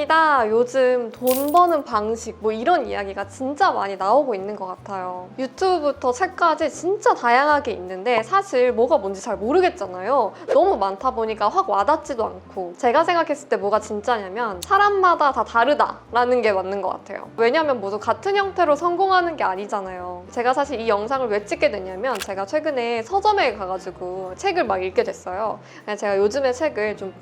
사람이다 요즘 돈 버는 방식 뭐 이런 이야기가 진짜 많이 나오고 있는 것 같아요. 유튜브부터 책까지 진짜 다양하게 있는데 사실 뭐가 뭔지 잘 모르겠잖아요. 너무 많다 보니까 확 와닿지도 않고, 제가 생각했을 때 뭐가 진짜냐면 사람마다 다 다르다라는 게 맞는 것 같아요. 왜냐면 모두 같은 형태로 성공하는 게 아니잖아요. 제가 사실 이 영상을 왜 찍게 됐냐면 제가 최근에 서점에 가가지고 책을 막 읽게 됐어요. 제가 요즘에 책을 좀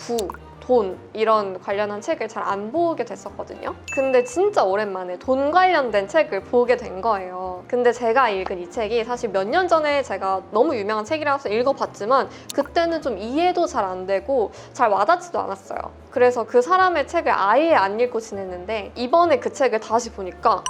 돈 이런 관련한 책을 잘 안 보게 됐었거든요. 근데 진짜 오랜만에 돈 관련된 책을 보게 된 거예요. 근데 제가 읽은 이 책이 사실 몇 년 전에 제가 너무 유명한 책이라서 읽어봤지만 그때는 좀 이해도 잘 안 되고 잘 와닿지도 않았어요. 그래서 그 사람의 책을 아예 안 읽고 지냈는데 이번에 그 책을 다시 보니까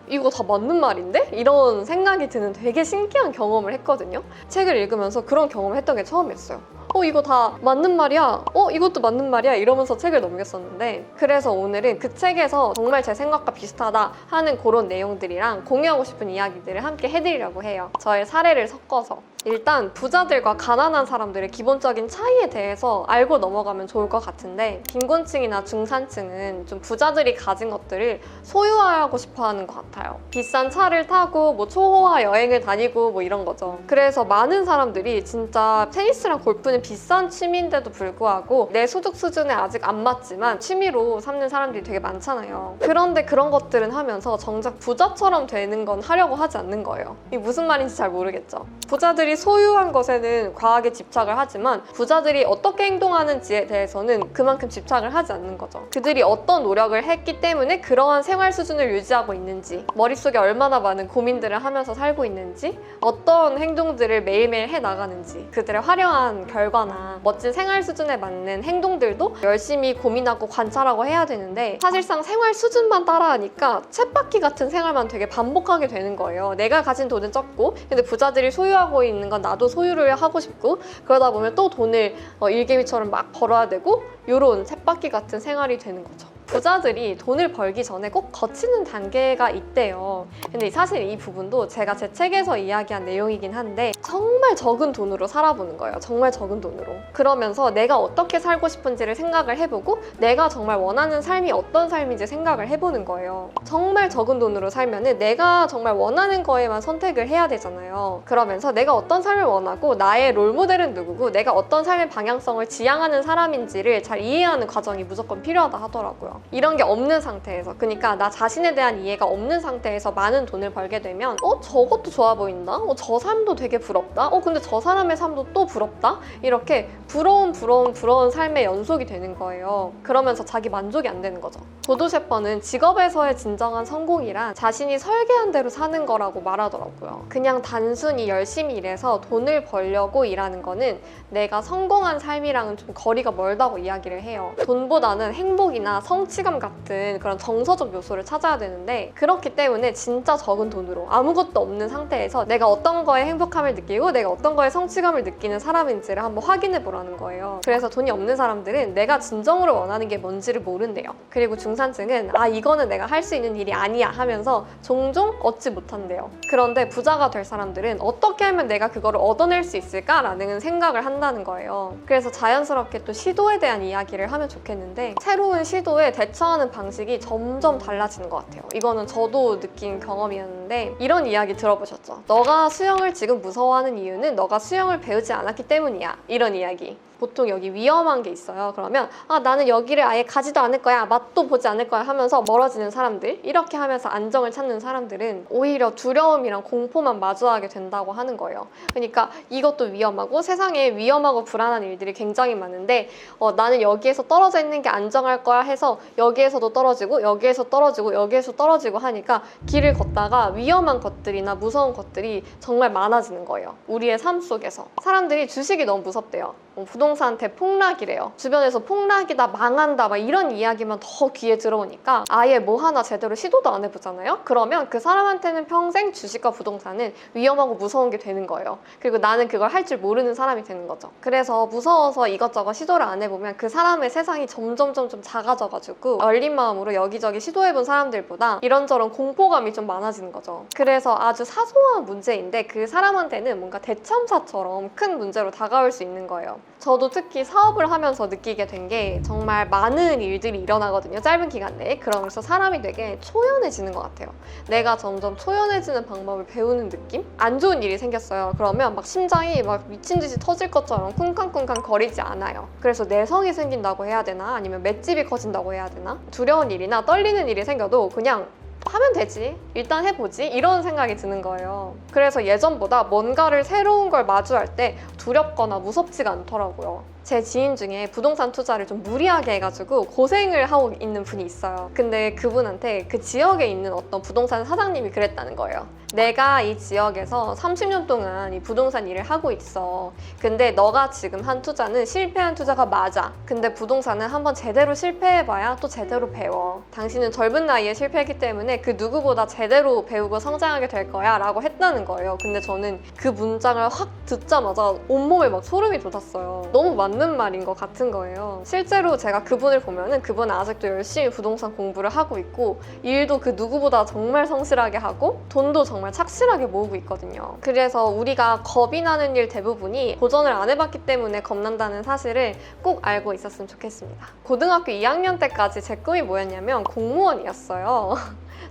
이거 다 맞는 말인데? 이런 생각이 드는 되게 신기한 경험을 했거든요. 책을 읽으면서 그런 경험을 했던 게 처음이었어요. 이거 다 맞는 말이야. 이것도 맞는 말이야. 이러면서 책을 넘겼었는데, 그래서 오늘은 그 책에서 정말 제 생각과 비슷하다 하는 그런 내용들이랑 공유하고 싶은 이야기들을 함께 해드리려고 해요. 저의 사례를 섞어서. 일단 부자들과 가난한 사람들의 기본적인 차이에 대해서 알고 넘어가면 좋을 것 같은데, 빈곤층이나 중산층은 좀 부자들이 가진 것들을 소유하고 싶어 하는 것 같아요. 비싼 차를 타고 뭐 초호화 여행을 다니고 뭐 이런 거죠. 그래서 많은 사람들이 진짜 테니스랑 골프는 비싼 취미인데도 불구하고 내 소득 수준에 아직 안 맞지만 취미로 삼는 사람들이 되게 많잖아요. 그런데 그런 것들은 하면서 정작 부자처럼 되는 건 하려고 하지 않는 거예요. 이게 무슨 말인지 잘 모르겠죠. 부자들이 소유한 것에는 과하게 집착을 하지만 부자들이 어떻게 행동하는지에 대해서는 그만큼 집착을 하지 않는 거죠. 그들이 어떤 노력을 했기 때문에 그러한 생활 수준을 유지하고 있는지, 머릿속에 얼마나 많은 고민들을 하면서 살고 있는지, 어떤 행동들을 매일매일 해나가는지, 그들의 화려한 결과나 멋진 생활 수준에 맞는 행동들도 열심히 고민하고 관찰하고 해야 되는데, 사실상 생활 수준만 따라하니까 쳇바퀴 같은 생활만 되게 반복하게 되는 거예요. 내가 가진 돈은 적고 근데 부자들이 소유하고 있는 건 나도 소유를 하고 싶고, 그러다 보면 또 돈을 일개미처럼 막 벌어야 되고, 이런 쳇바퀴 같은 생활이 되는 거죠. 부자들이 돈을 벌기 전에 꼭 거치는 단계가 있대요. 근데 사실 이 부분도 제가 제 책에서 이야기한 내용이긴 한데, 정말 적은 돈으로 살아보는 거예요. 정말 적은 돈으로. 그러면서 내가 어떻게 살고 싶은지를 생각을 해보고 내가 정말 원하는 삶이 어떤 삶인지 생각을 해보는 거예요. 정말 적은 돈으로 살면은 내가 정말 원하는 거에만 선택을 해야 되잖아요. 그러면서 내가 어떤 삶을 원하고 나의 롤모델은 누구고 내가 어떤 삶의 방향성을 지향하는 사람인지를 잘 이해하는 과정이 무조건 필요하다 하더라고요. 이런 게 없는 상태에서, 그러니까 나 자신에 대한 이해가 없는 상태에서 많은 돈을 벌게 되면 저것도 좋아 보인다? 저 삶도 되게 부럽다? 근데 저 사람의 삶도 또 부럽다? 이렇게 부러운 삶의 연속이 되는 거예요. 그러면서 자기 만족이 안 되는 거죠. 보도 셰퍼는 직업에서의 진정한 성공이란 자신이 설계한 대로 사는 거라고 말하더라고요. 그냥 단순히 열심히 일해서 돈을 벌려고 일하는 거는 내가 성공한 삶이랑은 좀 거리가 멀다고 이야기를 해요. 돈보다는 행복이나 성취감 같은 그런 정서적 요소를 찾아야 되는데, 그렇기 때문에 진짜 적은 돈으로 아무것도 없는 상태에서 내가 어떤 거에 행복함을 느끼고 내가 어떤 거에 성취감을 느끼는 사람인지를 한번 확인해 보라는 거예요. 그래서 돈이 없는 사람들은 내가 진정으로 원하는 게 뭔지를 모른대요. 그리고 중산층은 이거는 내가 할 수 있는 일이 아니야 하면서 종종 얻지 못한대요. 그런데 부자가 될 사람들은 어떻게 하면 내가 그거를 얻어낼 수 있을까라는 생각을 한다는 거예요. 그래서 자연스럽게 또 시도에 대한 이야기를 하면 좋겠는데, 새로운 시도에 대처하는 방식이 점점 달라지는 것 같아요. 이거는 저도 느낀 경험이었는데, 이런 이야기 들어보셨죠? 너가 수영을 지금 무서워하는 이유는 너가 수영을 배우지 않았기 때문이야. 이런 이야기. 보통 여기 위험한 게 있어요. 그러면 나는 여기를 아예 가지도 않을 거야, 맛도 보지 않을 거야 하면서 멀어지는 사람들, 이렇게 하면서 안정을 찾는 사람들은 오히려 두려움이랑 공포만 마주하게 된다고 하는 거예요. 그러니까 이것도 위험하고 세상에 위험하고 불안한 일들이 굉장히 많은데 나는 여기에서 떨어져 있는 게 안정할 거야 해서 여기에서도 떨어지고 여기에서 떨어지고 여기에서 떨어지고 하니까 길을 걷다가 위험한 것들이나 무서운 것들이 정말 많아지는 거예요. 우리의 삶 속에서. 사람들이 주식이 너무 무섭대요. 부동산 대폭락이래요. 주변에서 폭락이다, 망한다 막 이런 이야기만 더 귀에 들어오니까 아예 뭐 하나 제대로 시도도 안 해보잖아요. 그러면 그 사람한테는 평생 주식과 부동산은 위험하고 무서운 게 되는 거예요. 그리고 나는 그걸 할 줄 모르는 사람이 되는 거죠. 그래서 무서워서 이것저것 시도를 안 해보면 그 사람의 세상이 점점 작아져가지고 열린 마음으로 여기저기 시도해본 사람들보다 이런저런 공포감이 좀 많아지는 거죠. 그래서 아주 사소한 문제인데 그 사람한테는 뭔가 대참사처럼 큰 문제로 다가올 수 있는 거예요. 저도 특히 사업을 하면서 느끼게 된 게 정말 많은 일들이 일어나거든요. 짧은 기간 내에. 그러면서 사람이 되게 초연해지는 것 같아요. 내가 점점 초연해지는 방법을 배우는 느낌? 안 좋은 일이 생겼어요. 그러면 막 심장이 막 미친 듯이 터질 것처럼 쿵쾅쿵쾅 거리지 않아요. 그래서 내성이 생긴다고 해야 되나? 아니면 맷집이 커진다고 해야 되나? 두려운 일이나 떨리는 일이 생겨도 그냥 하면 되지, 일단 해보지, 이런 생각이 드는 거예요. 그래서 예전보다 뭔가를 새로운 걸 마주할 때 두렵거나 무섭지가 않더라고요. 제 지인 중에 부동산 투자를 좀 무리하게 해가지고 고생을 하고 있는 분이 있어요. 근데 그분한테 그 지역에 있는 어떤 부동산 사장님이 그랬다는 거예요. 내가 이 지역에서 30년 동안 이 부동산 일을 하고 있어. 근데 너가 지금 한 투자는 실패한 투자가 맞아. 근데 부동산은 한번 제대로 실패해봐야 또 제대로 배워. 당신은 젊은 나이에 실패했기 때문에 그 누구보다 제대로 배우고 성장하게 될 거야 라고 했다는 거예요. 근데 저는 그 문장을 확 듣자마자 온몸에 막 소름이 돋았어요. 너무 맞는 말인 것 같은 거예요. 실제로 제가 그분을 보면은 그분은 아직도 열심히 부동산 공부를 하고 있고 일도 그 누구보다 정말 성실하게 하고 돈도 정말 착실하게 모으고 있거든요. 그래서 우리가 겁이 나는 일 대부분이 도전을 안 해봤기 때문에 겁난다는 사실을 꼭 알고 있었으면 좋겠습니다. 고등학교 2학년 때까지 제 꿈이 뭐였냐면 공무원이었어요.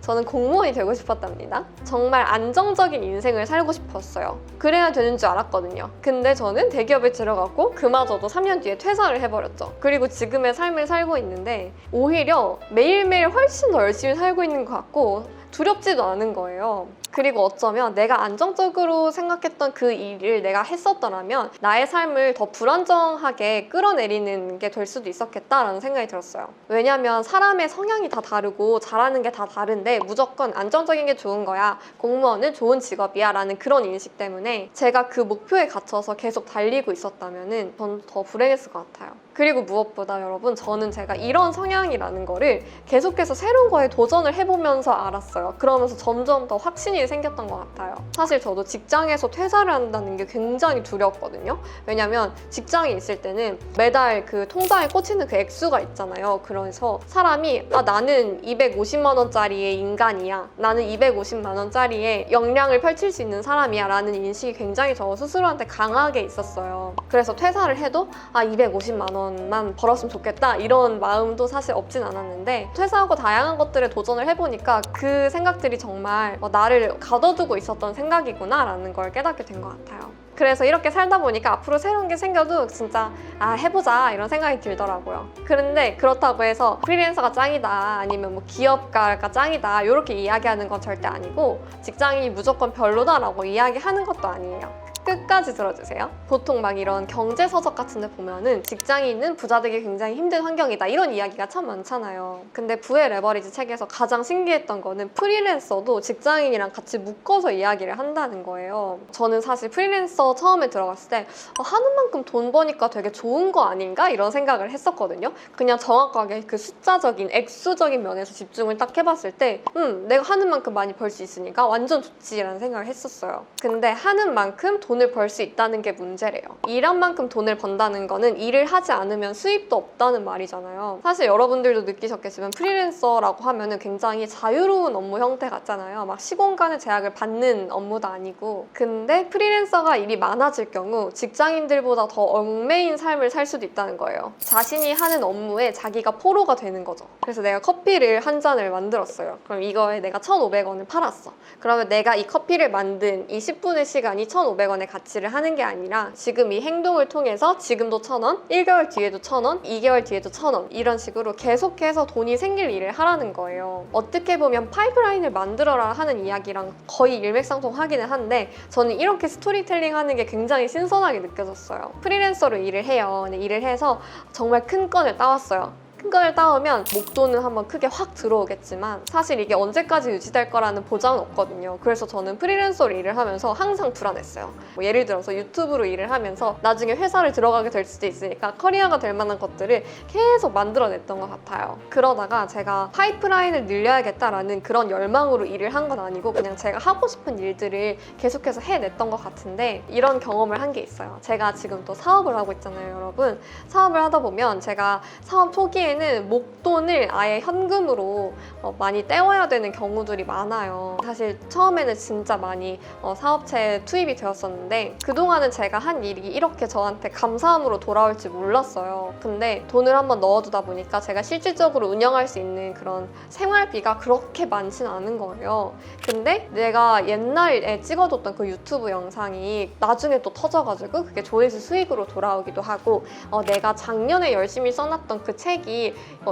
저는 공무원이 되고 싶었답니다. 정말 안정적인 인생을 살고 싶었어요. 그래야 되는 줄 알았거든요. 근데 저는 대기업에 들어갔고 그마저도 3년 뒤에 퇴사를 해버렸죠. 그리고 지금의 삶을 살고 있는데 오히려 매일매일 훨씬 더 열심히 살고 있는 것 같고 두렵지도 않은 거예요. 그리고 어쩌면 내가 안정적으로 생각했던 그 일을 내가 했었더라면 나의 삶을 더 불안정하게 끌어내리는 게 될 수도 있었겠다라는 생각이 들었어요. 왜냐면 사람의 성향이 다 다르고 잘하는 게 다 다른데 무조건 안정적인 게 좋은 거야, 공무원은 좋은 직업이야 라는 그런 인식 때문에 제가 그 목표에 갇혀서 계속 달리고 있었다면 전 더 불행했을 것 같아요. 그리고 무엇보다 여러분, 저는 제가 이런 성향이라는 거를 계속해서 새로운 거에 도전을 해보면서 알았어요. 그러면서 점점 더 확신이 생겼던 것 같아요. 사실 저도 직장에서 퇴사를 한다는 게 굉장히 두려웠거든요. 왜냐면 직장에 있을 때는 매달 그 통장에 꽂히는 그 액수가 있잖아요. 그래서 사람이 나는 250만 원짜리의 인간이야, 나는 250만 원짜리의 역량을 펼칠 수 있는 사람이야 라는 인식이 굉장히 저 스스로한테 강하게 있었어요. 그래서 퇴사를 해도 250만 원만 벌었으면 좋겠다 이런 마음도 사실 없진 않았는데 퇴사하고 다양한 것들에 도전을 해보니까 그 생각들이 정말 나를 가둬두고 있었던 생각이구나 라는 걸 깨닫게 된 것 같아요. 그래서 이렇게 살다 보니까 앞으로 새로운 게 생겨도 진짜 해보자 이런 생각이 들더라고요. 그런데 그렇다고 해서 프리랜서가 짱이다, 아니면 뭐 기업가가 짱이다 이렇게 이야기하는 건 절대 아니고 직장인이 무조건 별로다라고 이야기하는 것도 아니에요. 끝까지 들어주세요. 보통 막 이런 경제 서적 같은 데 보면은 직장인은 부자 되기 굉장히 힘든 환경이다 이런 이야기가 참 많잖아요. 근데 부의 레버리지 책에서 가장 신기했던 거는 프리랜서도 직장인이랑 같이 묶어서 이야기를 한다는 거예요. 저는 사실 프리랜서 처음에 들어갔을 때 하는 만큼 돈 버니까 되게 좋은 거 아닌가 이런 생각을 했었거든요. 그냥 정확하게 그 숫자적인 액수적인 면에서 집중을 딱 해봤을 때 내가 하는 만큼 많이 벌 수 있으니까 완전 좋지라는 생각을 했었어요. 근데 하는 만큼 돈을 벌 수 있다는 게 문제래요. 일한 만큼 돈을 번다는 거는 일을 하지 않으면 수입도 없다는 말이잖아요. 사실 여러분들도 느끼셨겠지만 프리랜서라고 하면은 굉장히 자유로운 업무 형태 같잖아요. 막 시공간의 제약을 받는 업무도 아니고. 근데 프리랜서가 일이 많아질 경우 직장인들보다 더 얽매인 삶을 살 수도 있다는 거예요. 자신이 하는 업무에 자기가 포로가 되는 거죠. 그래서 내가 커피를 한 잔을 만들었어요. 그럼 이거에 내가 1,500원을 팔았어. 그러면 내가 이 커피를 만든 이 10분의 시간이 1,500원의 가치를 하는 게 아니라 지금 이 행동을 통해서 지금도 1,000원, 1개월 뒤에도 1,000원, 2개월 뒤에도 1,000원 이런 식으로 계속해서 돈이 생길 일을 하라는 거예요. 어떻게 보면 파이프라인을 만들어라 하는 이야기랑 거의 일맥상통하기는 한데 저는 이렇게 스토리텔링 하는 게 굉장히 신선하게 느껴졌어요. 프리랜서로 일을 해요. 근데 일을 해서 정말 큰 건을 따왔어요. 큰 건을 따오면 목돈은 한번 크게 확 들어오겠지만 사실 이게 언제까지 유지될 거라는 보장은 없거든요. 그래서 저는 프리랜서로 일을 하면서 항상 불안했어요. 뭐 예를 들어서 유튜브로 일을 하면서 나중에 회사를 들어가게 될 수도 있으니까 커리어가 될 만한 것들을 계속 만들어냈던 것 같아요. 그러다가 제가 파이프라인을 늘려야겠다라는 그런 열망으로 일을 한 건 아니고 그냥 제가 하고 싶은 일들을 계속해서 해냈던 것 같은데 이런 경험을 한 게 있어요. 제가 지금 또 사업을 하고 있잖아요, 여러분. 사업을 하다 보면 제가 사업 초기에 초기에는 목돈을 아예 현금으로 많이 떼워야 되는 경우들이 많아요. 사실 처음에는 진짜 많이 사업체에 투입이 되었었는데 그동안은 제가 한 일이 이렇게 저한테 감사함으로 돌아올지 몰랐어요. 근데 돈을 한번 넣어두다 보니까 제가 실질적으로 운영할 수 있는 그런 생활비가 그렇게 많지는 않은 거예요. 근데 내가 옛날에 찍어뒀던 그 유튜브 영상이 나중에 또 터져가지고 그게 조회수 수익으로 돌아오기도 하고 내가 작년에 열심히 써놨던 그 책이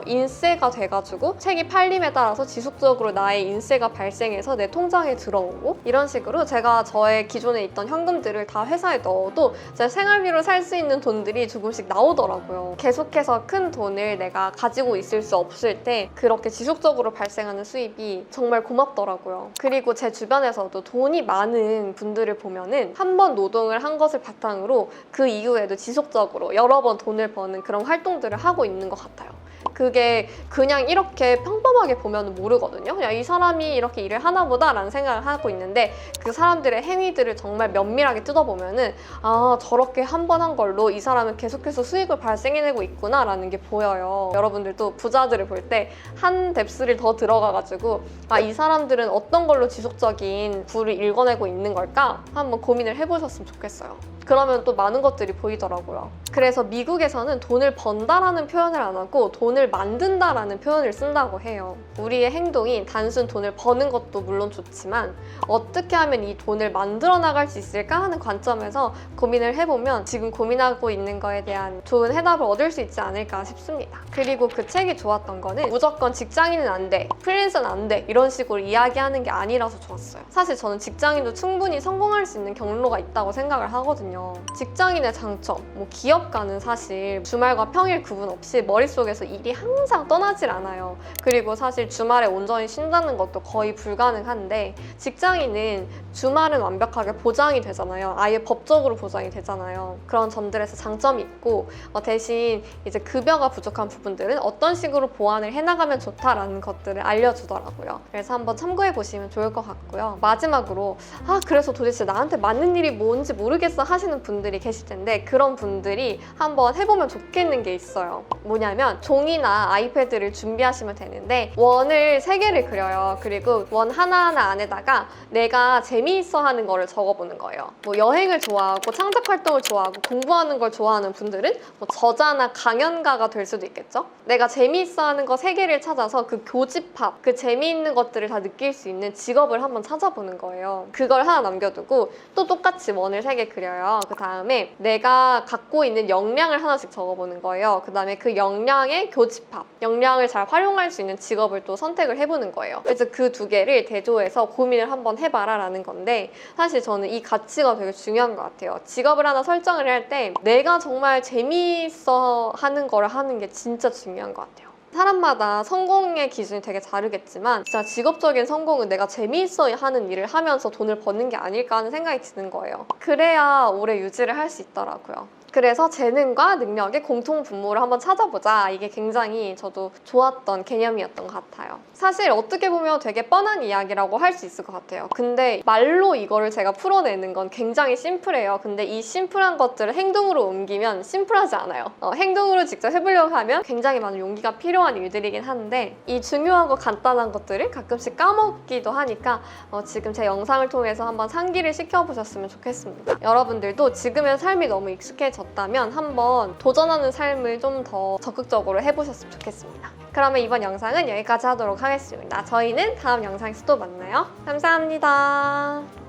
인세가 돼가지고 책이 팔림에 따라서 지속적으로 나의 인세가 발생해서 내 통장에 들어오고 이런 식으로 제가 저의 기존에 있던 현금들을 다 회사에 넣어도 제 생활비로 살 수 있는 돈들이 조금씩 나오더라고요. 계속해서 큰 돈을 내가 가지고 있을 수 없을 때 그렇게 지속적으로 발생하는 수입이 정말 고맙더라고요. 그리고 제 주변에서도 돈이 많은 분들을 보면은 한 번 노동을 한 것을 바탕으로 그 이후에도 지속적으로 여러 번 돈을 버는 그런 활동들을 하고 있는 것 같아요. 그게 그냥 이렇게 평범하게 보면 모르거든요. 그냥 이 사람이 이렇게 일을 하나 보다 라는 생각을 하고 있는데 그 사람들의 행위들을 정말 면밀하게 뜯어보면은 아, 저렇게 한 번 한 걸로 이 사람은 계속해서 수익을 발생해내고 있구나 라는 게 보여요. 여러분들도 부자들을 볼 때 한 뎁스를 더 들어가가지고 아, 이 사람들은 어떤 걸로 지속적인 부를 일궈내고 있는 걸까? 한번 고민을 해보셨으면 좋겠어요. 그러면 또 많은 것들이 보이더라고요. 그래서 미국에서는 돈을 번다라는 표현을 안 하고 돈을 만든다라는 표현을 쓴다고 해요. 우리의 행동이 단순 돈을 버는 것도 물론 좋지만 어떻게 하면 이 돈을 만들어 나갈 수 있을까 하는 관점에서 고민을 해보면 지금 고민하고 있는 거에 대한 좋은 해답을 얻을 수 있지 않을까 싶습니다. 그리고 그 책이 좋았던 거는 무조건 직장인은 안 돼, 프리랜서는 안 돼 이런 식으로 이야기하는 게 아니라서 좋았어요. 사실 저는 직장인도 충분히 성공할 수 있는 경로가 있다고 생각을 하거든요. 직장인의 장점, 기업가는 사실 주말과 평일 구분 없이 머릿속에서 일이 항상 떠나질 않아요. 그리고 사실 주말에 온전히 쉰다는 것도 거의 불가능한데 직장인은 주말은 완벽하게 보장이 되잖아요. 아예 법적으로 보장이 되잖아요. 그런 점들에서 장점이 있고 대신 이제 급여가 부족한 부분들은 어떤 식으로 보완을 해나가면 좋다라는 것들을 알려주더라고요. 그래서 한번 참고해 보시면 좋을 것 같고요. 마지막으로 그래서 도대체 나한테 맞는 일이 뭔지 모르겠어 하시는 분들이 계실 텐데 그런 분들이 한번 해보면 좋겠는 게 있어요. 뭐냐면 종이나 아이패드를 준비하시면 되는데 원을 3개를 그려요. 그리고 원 하나하나 안에다가 내가 재미있어 하는 거를 적어보는 거예요. 여행을 좋아하고 창작 활동을 좋아하고 공부하는 걸 좋아하는 분들은 저자나 강연가가 될 수도 있겠죠. 내가 재미있어 하는 거 3개를 찾아서 그 교집합, 그 재미있는 것들을 다 느낄 수 있는 직업을 한번 찾아보는 거예요. 그걸 하나 남겨두고 또 똑같이 원을 3개 그려요. 그 다음에 내가 갖고 있는 역량을 하나씩 적어보는 거예요. 그 다음에 그 역량의 교집합, 역량을 잘 활용할 수 있는 직업을 또 선택을 해보는 거예요. 그래서 그 2개를 대조해서 고민을 한번 해봐라 라는 건데 사실 저는 이 가치가 되게 중요한 것 같아요. 직업을 하나 설정을 할 때 내가 정말 재미있어 하는 거를 하는 게 진짜 중요한 것 같아요. 사람마다 성공의 기준이 되게 다르겠지만 진짜 직업적인 성공은 내가 재미있어 하는 일을 하면서 돈을 버는 게 아닐까 하는 생각이 드는 거예요. 그래야 오래 유지를 할 수 있더라고요. 그래서 재능과 능력의 공통 분모를 한번 찾아보자. 이게 굉장히 저도 좋았던 개념이었던 것 같아요. 사실 어떻게 보면 되게 뻔한 이야기라고 할 수 있을 것 같아요. 근데 말로 이거를 제가 풀어내는 건 굉장히 심플해요. 근데 이 심플한 것들을 행동으로 옮기면 심플하지 않아요. 행동으로 직접 해보려고 하면 굉장히 많은 용기가 필요한 일들이긴 한데 이 중요하고 간단한 것들을 가끔씩 까먹기도 하니까 지금 제 영상을 통해서 한번 상기를 시켜보셨으면 좋겠습니다. 여러분들도 지금의 삶이 너무 익숙해졌다면 한번 도전하는 삶을 좀 더 적극적으로 해보셨으면 좋겠습니다. 그러면 이번 영상은 여기까지 하도록 하겠습니다. 저희는 다음 영상에서 또 만나요. 감사합니다.